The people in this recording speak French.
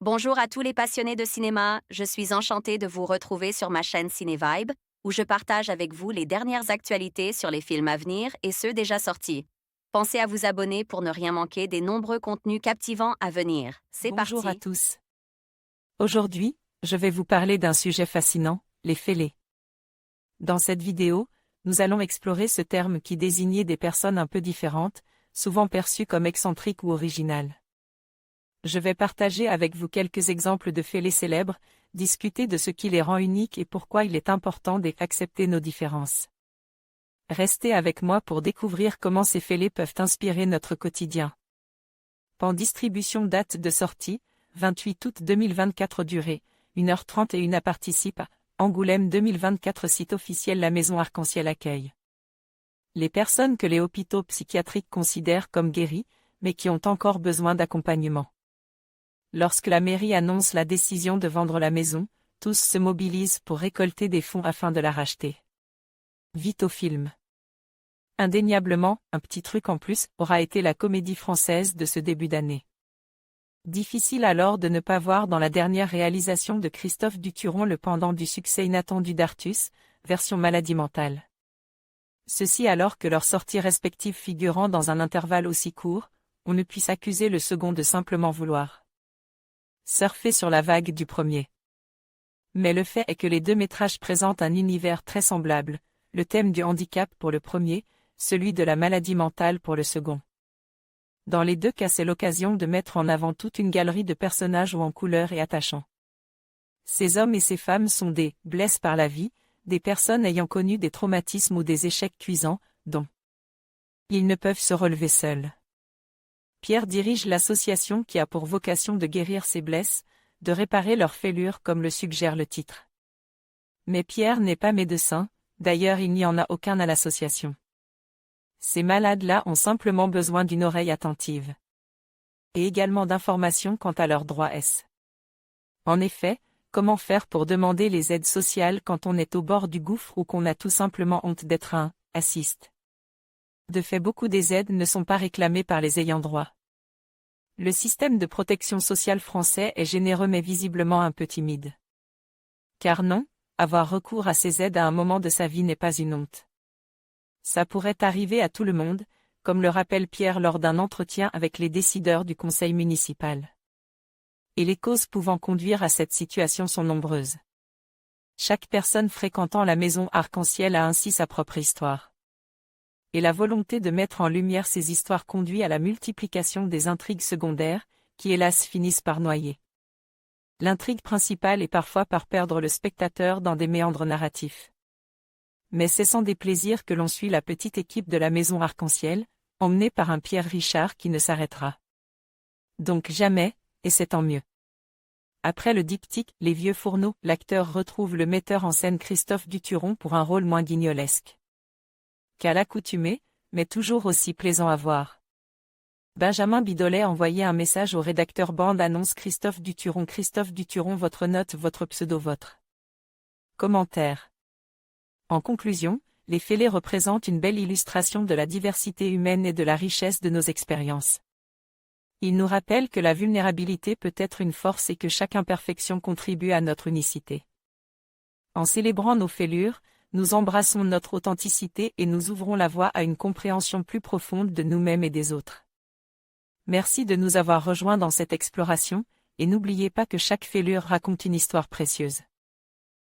Bonjour à tous les passionnés de cinéma, je suis enchantée de vous retrouver sur ma chaîne CinéVibe, où je partage avec vous les dernières actualités sur les films à venir et ceux déjà sortis. Pensez à vous abonner pour ne rien manquer des nombreux contenus captivants à venir. C'est Bonjour à parti! tous. Aujourd'hui, je vais vous parler d'un sujet fascinant, les fêlés. Dans cette vidéo, nous allons explorer ce terme qui désignait des personnes un peu différentes, souvent perçues comme excentriques ou originales. Je vais partager avec vous quelques exemples de fêlés célèbres, discuter de ce qui les rend uniques et pourquoi il est important d'accepter nos différences. Restez avec moi pour découvrir comment ces fêlés peuvent inspirer notre quotidien. Pan distribution date de sortie, 28 août 2024 durée, 1h31 participe à Angoulême 2024 site officiel La Maison Arc-en-Ciel accueille. Les personnes que les hôpitaux psychiatriques considèrent comme guéries, mais qui ont encore besoin d'accompagnement. Lorsque la mairie annonce la décision de vendre la maison, tous se mobilisent pour récolter des fonds afin de la racheter. Vite au film. Indéniablement, un petit truc en plus aura été la comédie française de ce début d'année. Difficile alors de ne pas voir dans la dernière réalisation de Christophe Duturon le pendant du succès inattendu d'Artus, version maladie mentale. Ceci alors que leurs sorties respectives figurant dans un intervalle aussi court, on ne puisse accuser le second de simplement vouloir surfer sur la vague du premier. Mais le fait est que les deux métrages présentent un univers très semblable, le thème du handicap pour le premier, celui de la maladie mentale pour le second. Dans les deux cas, c'est l'occasion de mettre en avant toute une galerie de personnages hauts en couleur et attachants. Ces hommes et ces femmes sont des « blessés par la vie », des personnes ayant connu des traumatismes ou des échecs cuisants, dont ils ne peuvent se relever seuls. Pierre dirige l'association qui a pour vocation de guérir ces blessés, de réparer leurs fêlures comme le suggère le titre. Mais Pierre n'est pas médecin, d'ailleurs il n'y en a aucun à l'association. Ces malades-là ont simplement besoin d'une oreille attentive. Et également d'informations quant à leurs droits. En effet, comment faire pour demander les aides sociales quand on est au bord du gouffre ou qu'on a tout simplement honte d'être un « assiste ». De fait, beaucoup des aides ne sont pas réclamées par les ayants droit. Le système de protection sociale français est généreux mais visiblement un peu timide. Car non, avoir recours à ces aides à un moment de sa vie n'est pas une honte. Ça pourrait arriver à tout le monde, comme le rappelle Pierre lors d'un entretien avec les décideurs du conseil municipal. Et les causes pouvant conduire à cette situation sont nombreuses. Chaque personne fréquentant la maison Arc-en-Ciel a ainsi sa propre histoire. Et la volonté de mettre en lumière ces histoires conduit à la multiplication des intrigues secondaires, qui hélas finissent par noyer l'intrigue principale et parfois par perdre le spectateur dans des méandres narratifs. Mais c'est sans déplaisir que l'on suit la petite équipe de la maison Arc-en-Ciel, emmenée par un Pierre Richard qui ne s'arrêtera donc jamais, et c'est tant mieux. Après le diptyque « Les vieux fourneaux », l'acteur retrouve le metteur en scène Christophe Duturon pour un rôle moins guignolesque qu'à l'accoutumée, mais toujours aussi plaisant à voir. Benjamin Bidolet envoyait un message au rédacteur bande-annonce Christophe Duturon, votre note, votre pseudo, votre commentaire. En conclusion, les fêlés représentent une belle illustration de la diversité humaine et de la richesse de nos expériences. Ils nous rappellent que la vulnérabilité peut être une force et que chaque imperfection contribue à notre unicité. En célébrant nos fêlures, nous embrassons notre authenticité et nous ouvrons la voie à une compréhension plus profonde de nous-mêmes et des autres. Merci de nous avoir rejoints dans cette exploration, et n'oubliez pas que chaque fêlure raconte une histoire précieuse.